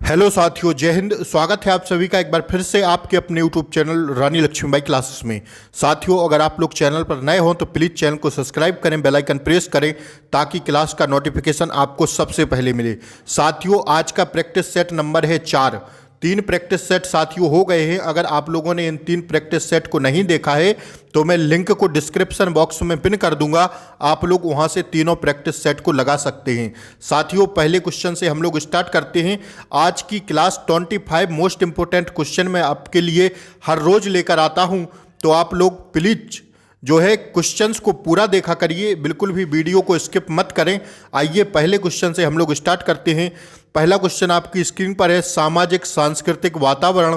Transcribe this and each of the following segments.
Hello साथियों, जय हिंद। स्वागत है आप सभी का एक बार फिर से आपके अपने यूट्यूब चैनल रानी लक्ष्मीबाई क्लासेस में। साथियों, अगर आप लोग चैनल पर नए हों तो प्लीज़ चैनल को सब्सक्राइब करें, बेल आइकन प्रेस करें ताकि क्लास का नोटिफिकेशन आपको सबसे पहले मिले। साथियों, आज का प्रैक्टिस सेट नंबर है 4। 3 प्रैक्टिस सेट साथियों हो गए हैं। अगर आप लोगों ने इन 3 प्रैक्टिस सेट को नहीं देखा है तो मैं लिंक को डिस्क्रिप्शन बॉक्स में पिन कर दूंगा, आप लोग वहां से तीनों प्रैक्टिस सेट को लगा सकते हैं। साथियों, पहले क्वेश्चन से हम लोग स्टार्ट करते हैं। आज की क्लास 25 मोस्ट इंपोर्टेंट क्वेश्चन मैं आपके लिए हर रोज लेकर आता हूं, तो आप लोग प्लीज जो है क्वेश्चंस को पूरा देखा करिए, बिल्कुल भी वीडियो को स्किप मत करें। आइए पहले क्वेश्चन से हम लोग स्टार्ट करते हैं। पहला क्वेश्चन आपकी स्क्रीन पर है। सामाजिक सांस्कृतिक वातावरण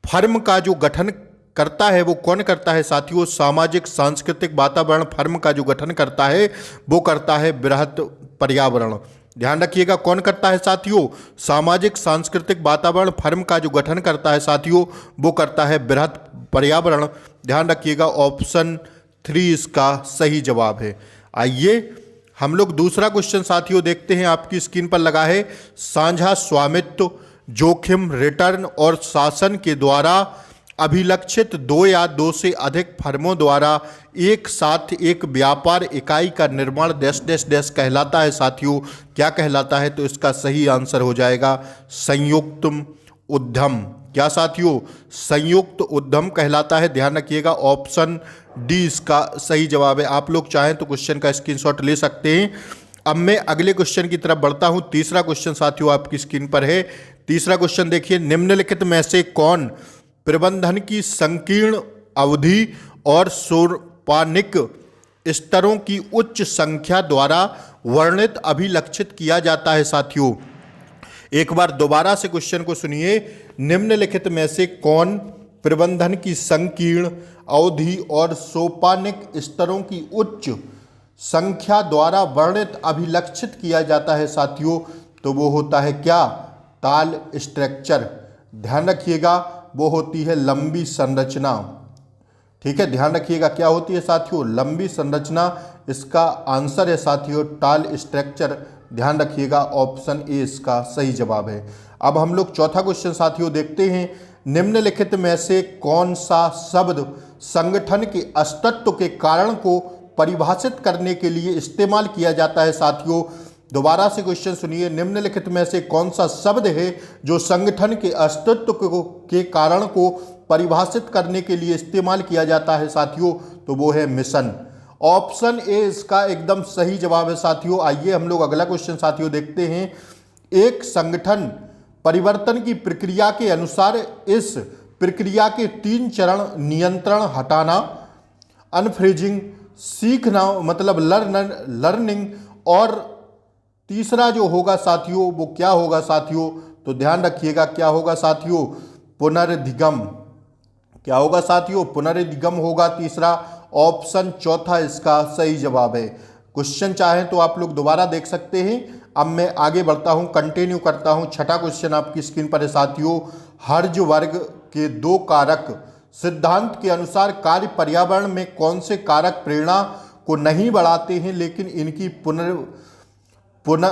फर्म का जो गठन करता है वो कौन करता है? साथियों, सामाजिक सांस्कृतिक वातावरण फर्म का जो गठन करता है वो करता है बृहत पर्यावरण। ध्यान रखिएगा, कौन करता है साथियों? सामाजिक सांस्कृतिक वातावरण फर्म का जो गठन करता है साथियों वो करता है बृहत पर्यावरण। ध्यान रखिएगा, ऑप्शन 3 इसका सही जवाब है। आइए हम लोग दूसरा क्वेश्चन साथियों देखते हैं। आपकी स्क्रीन पर लगा है। साझा स्वामित्व, जोखिम, रिटर्न और शासन के द्वारा अभिलक्षित 2 या 2 से अधिक फर्मों द्वारा एक साथ एक व्यापार इकाई का निर्माण डैश डैश डैश कहलाता है। साथियों, क्या कहलाता है? तो इसका सही आंसर हो जाएगा संयुक्त उद्यम। क्या साथियों? संयुक्त उद्यम कहलाता है। ध्यान रखिएगा, ऑप्शन डी इसका सही जवाब है। आप लोग चाहें तो क्वेश्चन का स्क्रीनशॉट ले सकते हैं। अब मैं अगले क्वेश्चन की तरफ बढ़ता हूं। तीसरा क्वेश्चन साथियों आपकी स्क्रीन पर है। तीसरा क्वेश्चन देखिए। निम्नलिखित में से कौन प्रबंधन की संकीर्ण अवधि और सोपानिक स्तरों की उच्च संख्या द्वारा वर्णित अभिलक्षित किया जाता है? साथियों, एक बार दोबारा से क्वेश्चन को सुनिए। निम्नलिखित में से कौन प्रबंधन की संकीर्ण अवधि और सोपानिक स्तरों की उच्च संख्या द्वारा वर्णित अभिलक्षित किया जाता है? साथियों, तो वो होता है क्या? ताल स्ट्रक्चर। ध्यान रखिएगा, वो होती है लंबी संरचना। ठीक है, ध्यान रखिएगा, क्या होती है साथियों? लंबी संरचना। इसका आंसर है साथियों टाल स्ट्रक्चर। ध्यान रखिएगा, ऑप्शन ए इसका सही जवाब है। अब हम लोग चौथा क्वेश्चन साथियों देखते हैं। निम्नलिखित में से कौन सा शब्द संगठन के अस्तित्व के कारण को परिभाषित करने के लिए इस्तेमाल किया जाता है? साथियों, दोबारा से क्वेश्चन सुनिए। निम्नलिखित में से कौन सा शब्द है जो संगठन के अस्तित्व के कारण को परिभाषित करने के लिए इस्तेमाल किया जाता है? साथियों, तो वो है मिशन। ऑप्शन ए इसका एकदम सही जवाब है। साथियों, आइए हम लोग अगला क्वेश्चन साथियों देखते हैं। एक संगठन परिवर्तन की प्रक्रिया के अनुसार इस प्रक्रिया के 3 चरण नियंत्रण हटाना, अनफ्रीजिंग, सीखना मतलब लर्निंग, और तीसरा जो होगा साथियों वो क्या होगा? साथियों, तो ध्यान रखिएगा, क्या होगा साथियों? पुनर्धिगम। क्या होगा साथियों? पुनर्धिगम होगा तीसरा। ऑप्शन चौथा इसका सही जवाब है। क्वेश्चन चाहें तो आप लोग दोबारा देख सकते हैं। अब मैं आगे बढ़ता हूं, कंटिन्यू करता हूं। छठा क्वेश्चन आपकी स्क्रीन पर है साथियों। हर्ज वर्ग के 2 कारक सिद्धांत के अनुसार कार्य पर्यावरण में कौन से कारक प्रेरणा को नहीं बढ़ाते हैं लेकिन इनकी पुनः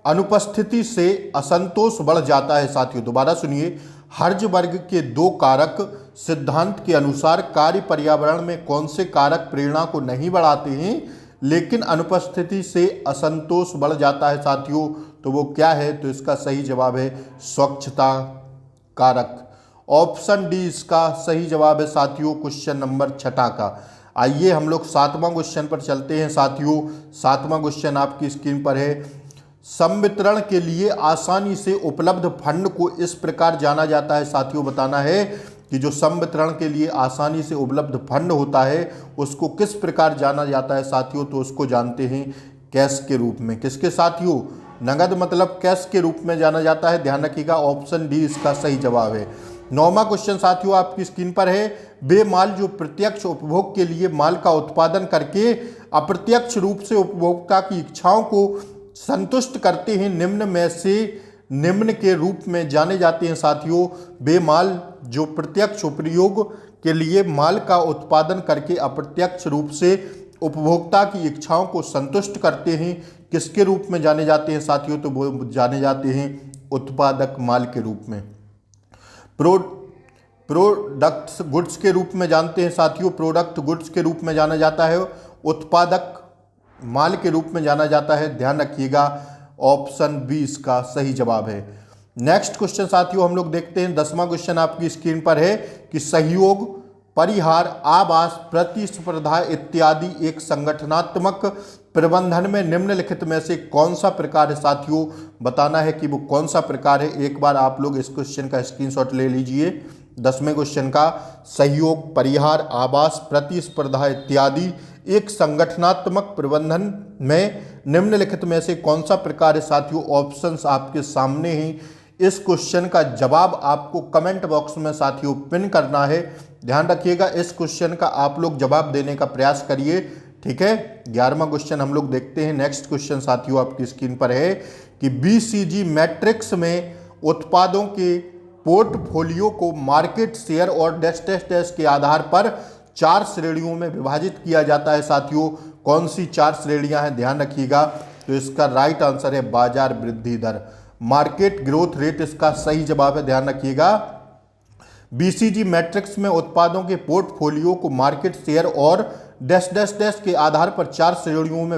अनुपस्थिति से असंतोष बढ़ जाता है? साथियों, दोबारा सुनिए। हर्ज वर्ग के 2 कारक सिद्धांत के अनुसार कार्य पर्यावरण में कौन से कारक प्रेरणा को नहीं बढ़ाते हैं लेकिन अनुपस्थिति से असंतोष बढ़ जाता है? साथियों, तो वो क्या है? तो इसका सही जवाब है स्वच्छता कारक। ऑप्शन डी इसका सही जवाब है साथियों, क्वेश्चन नंबर 6 का। आइए हम लोग 7वां क्वेश्चन पर चलते हैं साथियों। 7वां क्वेश्चन आपकी स्क्रीन पर है। संवितरण के लिए आसानी से उपलब्ध फंड को इस प्रकार जाना जाता है? साथियों, बताना है कि जो संवितरण के लिए आसानी से उपलब्ध फंड होता है उसको किस प्रकार जाना जाता है? साथियों, तो उसको जानते हैं कैश के रूप में। किसके साथियों? नगद मतलब कैश के रूप में जाना जाता है। ध्यान रखिएगा, ऑप्शन डी इसका सही जवाब है। 9वां क्वेश्चन साथियों आपकी स्क्रीन पर है। वे माल जो प्रत्यक्ष उपभोग के लिए माल का उत्पादन करके अप्रत्यक्ष रूप से उपभोक्ता की इच्छाओं को संतुष्ट करते हैं, निम्न में से निम्न के रूप में जाने जाते हैं? साथियों, वे माल जो प्रत्यक्ष उपयोग के लिए माल का उत्पादन करके अप्रत्यक्ष रूप से उपभोक्ता की इच्छाओं को संतुष्ट करते हैं, किसके रूप में जाने जाते हैं? साथियों, तो वो जाने जाते हैं उत्पादक माल के रूप में। प्रो प्रोडक्ट्स गुड्स के रूप में जानते हैं साथियों, प्रोडक्ट गुड्स के रूप में जाना जाता है, उत्पादक माल के रूप में जाना जाता है। ध्यान रखिएगा ऑप्शन बी इसका सही जवाब है। नेक्स्ट क्वेश्चन साथियों हम लोग देखते हैं, 10वां क्वेश्चन आपकी स्क्रीन पर है कि सहयोग, परिहार, आवास, प्रतिस्पर्धा इत्यादि एक संगठनात्मक प्रबंधन में निम्नलिखित में से कौन सा प्रकार है। साथियों बताना है कि वो कौन सा प्रकार है। एक बार आप लोग इस क्वेश्चन का स्क्रीनशॉट ले लीजिए। 10वें क्वेश्चन का सहयोग, परिहार, आवास, प्रतिस्पर्धा इत्यादि एक संगठनात्मक प्रबंधन में निम्नलिखित में से कौन सा प्रकार है। साथियों ऑप्शंस आपके सामने ही, इस क्वेश्चन का जवाब आपको कमेंट बॉक्स में साथियों पिन करना है। ध्यान रखिएगा इस क्वेश्चन का आप लोग जवाब देने का प्रयास करिए, ठीक है। 11वां क्वेश्चन हम लोग देखते हैं। नेक्स्ट क्वेश्चन साथियों आपकी स्क्रीन पर है कि BCG मैट्रिक्स में उत्पादों के पोर्टफोलियो को मार्केट शेयर और डैश डैश डैश के आधार पर 4 श्रेणियों में विभाजित किया जाता है। साथियों कौन सी 4 श्रेणियां हैं ध्यान रखिएगा। तो इसका राइट आंसर है बाजार वृद्धि दर, मार्केट ग्रोथ रेट इसका सही जवाब है। ध्यान रखिएगा BCG मैट्रिक्स में उत्पादों के पोर्टफोलियो को मार्केट शेयर और डैश डैश डैश के आधार पर 4 श्रेणियों में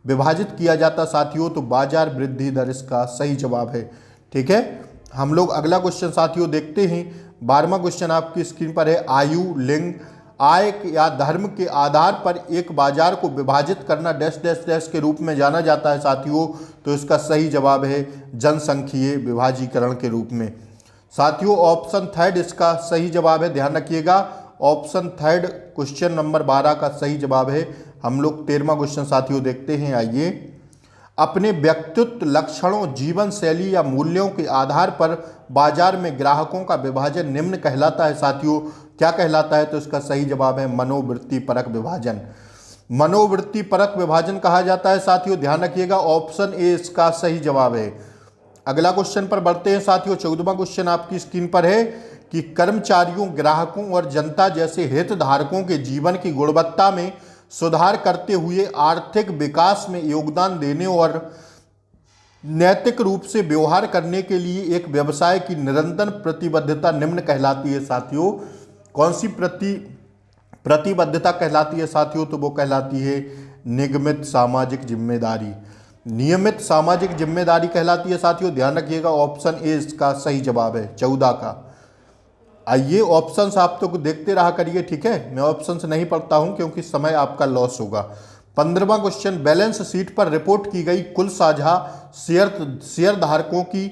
विभाजित किया जाता साथियों। तो बाजार वृद्धि दर इसका सही जवाब है, ठीक है। हम लोग अगला क्वेश्चन साथियों देखते हैं। 12वां क्वेश्चन आपकी स्क्रीन पर है, आयु, लिंग, आय या धर्म के आधार पर एक बाजार को विभाजित करना डैश डैश डैश के रूप में जाना जाता है साथियों। तो इसका सही जवाब है जनसांख्यिकीय विभाजीकरण के रूप में। साथियों ऑप्शन थर्ड इसका सही जवाब है। ध्यान रखिएगा ऑप्शन थर्ड क्वेश्चन नंबर 12 का सही जवाब है। हम लोग 13वां क्वेश्चन साथियों देखते हैं। आइए, अपने व्यक्तित्व, लक्षणों, जीवन शैली या मूल्यों के आधार पर बाजार में ग्राहकों का विभाजन निम्न कहलाता है। साथियों क्या कहलाता है। तो इसका सही जवाब है मनोवृत्ति परक विभाजन, मनोवृत्ति परक विभाजन कहा जाता है साथियों। ध्यान रखिएगा ऑप्शन ए इसका सही जवाब है। अगला क्वेश्चन पर बढ़ते हैं साथियों। 14वां क्वेश्चन आपकी स्क्रीन पर है कि कर्मचारियों, ग्राहकों और जनता जैसे हितधारकों के जीवन की गुणवत्ता में सुधार करते हुए आर्थिक विकास में योगदान देने और नैतिक रूप से व्यवहार करने के लिए एक व्यवसाय की निरंतर प्रतिबद्धता निम्न कहलाती है। साथियों कौन सी प्रतिबद्धता कहलाती है साथियों। तो वो कहलाती है निगमित सामाजिक जिम्मेदारी, नियमित सामाजिक जिम्मेदारी कहलाती है साथियों। ध्यान रखिएगा ऑप्शन ए इसका सही जवाब है 14 का। आइए ऑप्शंस आप तो देखते रहा करिए, ठीक है। मैं ऑप्शंस नहीं पढ़ता हूं क्योंकि समय आपका लॉस होगा। 15वां क्वेश्चन, बैलेंस शीट पर रिपोर्ट की गई कुल साझा शेयर धारकों की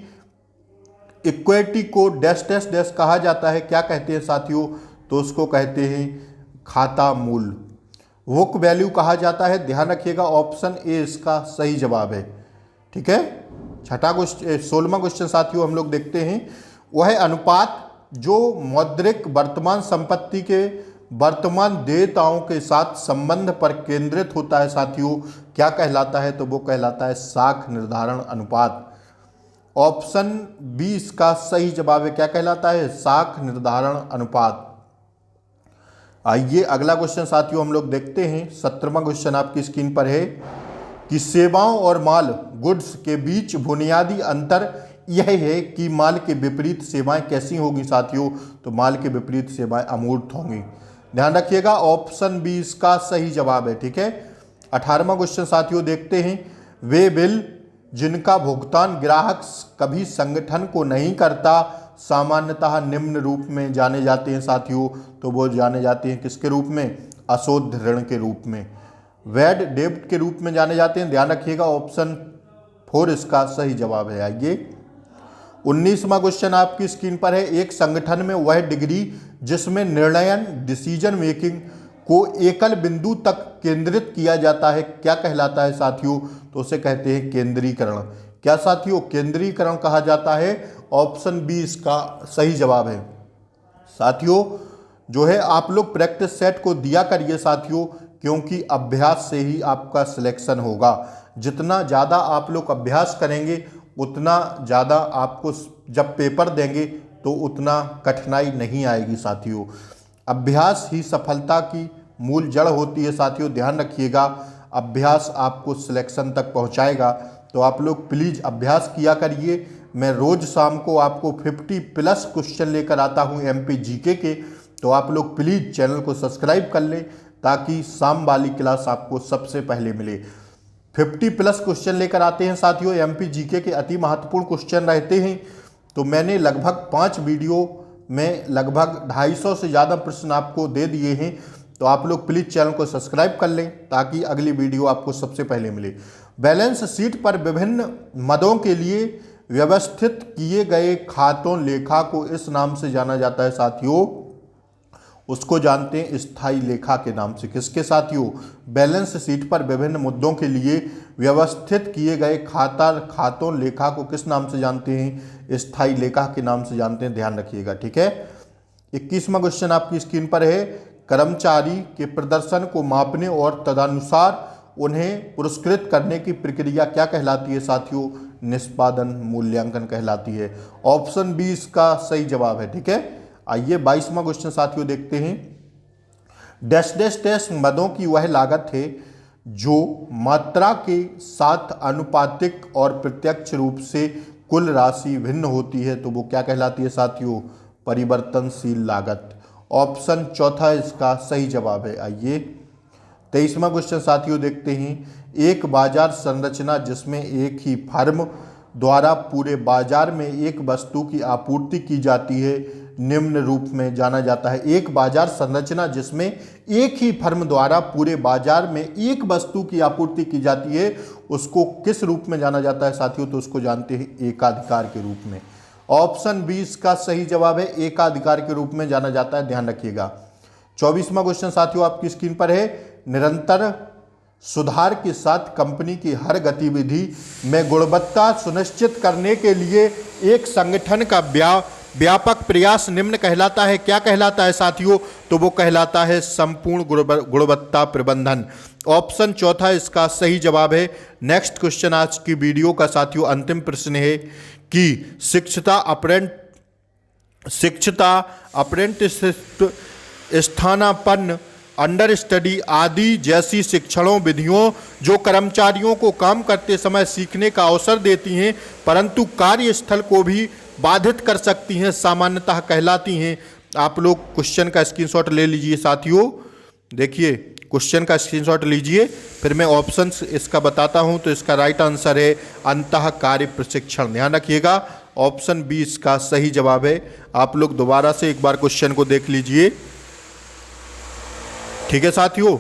इक्विटी को डैश डैश डैश कहा जाता है। क्या कहते हैं साथियों। तो उसको कहते हैं खाता मूल्य, बुक वैल्यू कहा जाता है। ध्यान रखिएगा ऑप्शन ए इसका सही जवाब है, ठीक है। 16वां क्वेश्चन साथियों हम लोग देखते हैं, वह अनुपात जो मौद्रिक वर्तमान संपत्ति के वर्तमान देयताओं के साथ संबंध पर केंद्रित होता है साथियों क्या कहलाता है। तो वो कहलाता है साख निर्धारण अनुपात। ऑप्शन बी इसका सही जवाब है। क्या कहलाता है, साख निर्धारण अनुपात। आइए अगला क्वेश्चन साथियों हम लोग देखते हैं। 17वां क्वेश्चन आपकी स्क्रीन पर है कि सेवाओं और माल गुड्स के बीच बुनियादी अंतर यह है कि माल के विपरीत सेवाएं कैसी होगी साथियों। तो माल के विपरीत सेवाएं अमूर्त होंगी। ध्यान रखिएगा ऑप्शन बी इसका सही जवाब है, ठीक है। 18वां क्वेश्चन साथियों देखते हैं, वे बिल जिनका भुगतान ग्राहक कभी संगठन को नहीं करता सामान्यतः निम्न रूप में जाने जाते हैं साथियों। तो वो जाने जाते हैं किसके रूप में, अशुद्ध ऋण के रूप में, वैड डेब्ट के रूप में जाने जाते हैं। ध्यान रखिएगा ऑप्शन 4 इसका सही जवाब है। आइए 19वां क्वेश्चन आपकी स्क्रीन पर है, एक संगठन में वह डिग्री जिसमें निर्णयन डिसीजन मेकिंग को एकल बिंदु तक केंद्रित किया जाता है क्या कहलाता है साथियों। तो उसे कहते हैं केंद्रीकरण। क्या साथियों, केंद्रीकरण कहा जाता है। ऑप्शन बी इसका सही जवाब है। साथियों जो है आप लोग प्रैक्टिस सेट को दिया करिए साथियों, क्योंकि अभ्यास से ही आपका सिलेक्शन होगा। जितना ज़्यादा आप लोग अभ्यास करेंगे उतना ज़्यादा आपको जब पेपर देंगे तो उतना कठिनाई नहीं आएगी साथियों। अभ्यास ही सफलता की मूल जड़ होती है साथियों। ध्यान रखिएगा अभ्यास आपको सिलेक्शन तक पहुंचाएगा। तो आप लोग प्लीज़ अभ्यास किया करिए, मैं रोज़ शाम को आपको 50+ क्वेश्चन लेकर आता हूं एमपी जीके के। तो आप लोग प्लीज़ चैनल को सब्सक्राइब कर लें ताकि शाम वाली क्लास आपको सबसे पहले मिले। 50+ क्वेश्चन लेकर आते हैं साथियों। एमपी जीके के अति महत्वपूर्ण क्वेश्चन रहते हैं। तो मैंने लगभग 5 वीडियो में लगभग 250 से ज़्यादा प्रश्न आपको दे दिए हैं। तो आप लोग प्लीज़ चैनल को सब्सक्राइब कर लें ताकि अगली वीडियो आपको सबसे पहले मिले। बैलेंस शीट पर विभिन्न मदों के लिए व्यवस्थित किए गए खातों लेखा को इस नाम से जाना जाता है साथियों। उसको जानते हैं स्थायी लेखा के नाम से। किसके साथियों? बैलेंस शीट पर विभिन्न मुद्दों के लिए व्यवस्थित किए गए खातों लेखा को किस नाम से जानते हैं? स्थायी लेखा के नाम से जानते हैं। ध्यान रखिएगा, ठीक है। 21वां क्वेश्चन आपकी स्क्रीन पर है। कर्मचारी के प्रदर्शन को मापने और तदनुसार उन्हें पुरस्कृत करने की प्रक्रिया क्या कहलाती है साथियों? निष्पादन मूल्यांकन कहलाती है। ऑप्शन बी इसका सही जवाब है, ठीक है। आइए 22वां क्वेश्चन साथियों देखते हैं। डैश डैश डैश मदों की वह लागत है जो मात्रा के साथ अनुपातिक और प्रत्यक्ष रूप से कुल राशि भिन्न होती है। तो वो क्या कहलाती है साथियों? परिवर्तनशील लागत। ऑप्शन चौथा इसका सही जवाब है। आइए 23वां क्वेश्चन साथियों देखते हैं। एक बाजार संरचना जिसमें एक ही फर्म द्वारा पूरे बाजार में एक वस्तु की आपूर्ति की जाती है निम्न रूप में जाना जाता है। एक बाजार संरचना जिसमें एक ही फर्म द्वारा पूरे बाजार में एक वस्तु की आपूर्ति की जाती है उसको किस रूप में जाना जाता है साथियों? तो उसको जानते हैं एकाधिकार के रूप में। ऑप्शन बी इसका सही जवाब है, एकाधिकार के रूप में जाना जाता है। ध्यान रखिएगा। 24वां क्वेश्चन साथियों आपकी स्क्रीन पर है। निरंतर सुधार के साथ कंपनी की हर गतिविधि में गुणवत्ता सुनिश्चित करने के लिए एक संगठन का व्यापक प्रयास निम्न कहलाता है। क्या कहलाता है साथियों? तो वो कहलाता है संपूर्ण गुणवत्ता प्रबंधन। ऑप्शन चौथा इसका सही जवाब है। नेक्स्ट क्वेश्चन आज की वीडियो का साथियों अंतिम प्रश्न है कि शिक्षता अप्रेंटिसशिप स्थानापन्न अंडर स्टडी आदि जैसी शिक्षणों विधियों जो कर्मचारियों को काम करते समय सीखने का अवसर देती हैं परंतु कार्यस्थल को भी बाधित कर सकती हैं सामान्यतः कहलाती हैं। आप लोग क्वेश्चन का स्क्रीनशॉट ले लीजिए साथियों। देखिए क्वेश्चन का स्क्रीनशॉट लीजिए, फिर मैं ऑप्शंस इसका बताता हूं। तो इसका राइट आंसर है अंतः कार्य प्रशिक्षण। ध्यान रखिएगा, ऑप्शन बी इसका सही जवाब है। आप लोग दोबारा से एक बार क्वेश्चन को देख लीजिए, ठीक है साथियों।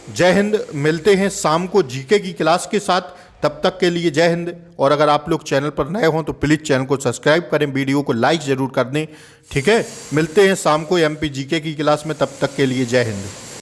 जय हिंद। मिलते हैं शाम को जीके की क्लास के साथ। तब तक के लिए जय हिंद। और अगर आप लोग चैनल पर नए हों तो प्लीज़ चैनल को सब्सक्राइब करें, वीडियो को लाइक ज़रूर कर दें, ठीक है। मिलते हैं शाम को एमपी जीके की क्लास में। तब तक के लिए जय हिंद।